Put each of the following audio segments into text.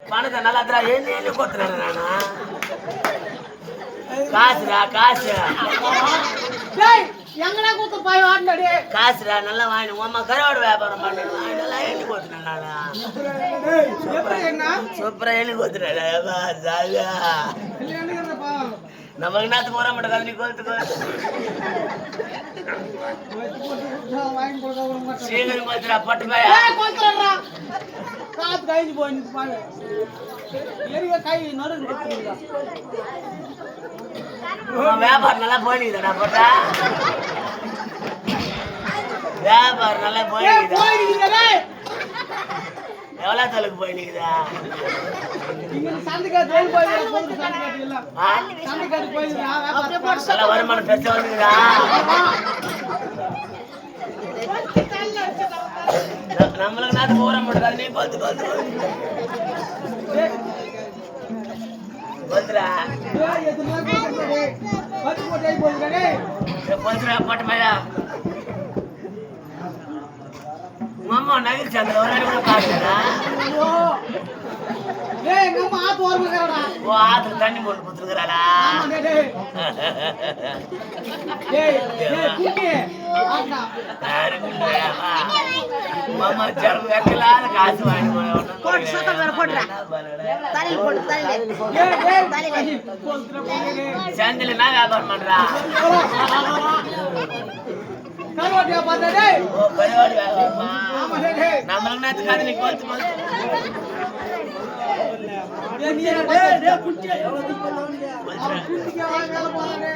பணத்தை நல்லா தரா என்ன கொத்துறேன் நானா காசுடா காசு எங்கடா கூத்து போய் வாண்டடி காசுடா நல்லா வாங்கி அம்மா கருவாடு வியாபாரம் பண்ணணும் நல்லா எண்ணி கொத்துறேன் நானா சூப்பரா எண்ணி கொத்துறேன் ஜாலியா நமக்கு என்னத்துக்கு வர மாட்டேன் நீ கொத்து சீக்கிரம் கொத்துறா பட்டு போய் காத்து கழிஞ்சு போய் பாரு எரிய கை நடுங்க வியாபாரம் நல்லா போயிடுதா போட்டா வியாபாரம் நல்லா போயிடுதா எவ்வளவு தொலைக்கு போயிடுதா நல்லா வருமானம் பெருசா வந்துக்குதா நம்மளுக்கு நாட்டு போற மாட்டேன் நீ பார்த்து பார்த்து பட்டு மேயா மாமா நகிழ்ச்சி அந்த ஒரு கூட பாக்குறா ஓ ஆத்துல தண்ணி போட்டு கொடுத்துருக்காளா மாமா சரக்கு வைக்கலாத காசு வாங்கி சந்தில நான் வியாபாரம் பண்றா கருவாடு வியாபாரமா நம்மளுக்கு நேரத்துக்காக நீ கொத்து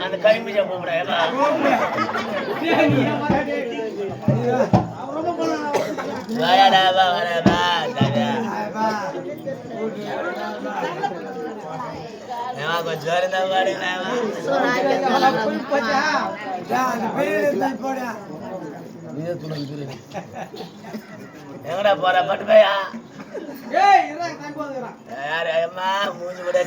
அந்த கரிமிஜா போடுறா கொஞ்சம் எங்கடா போற பட்டு பையா யாரு அம்மா மூஞ்சி கூட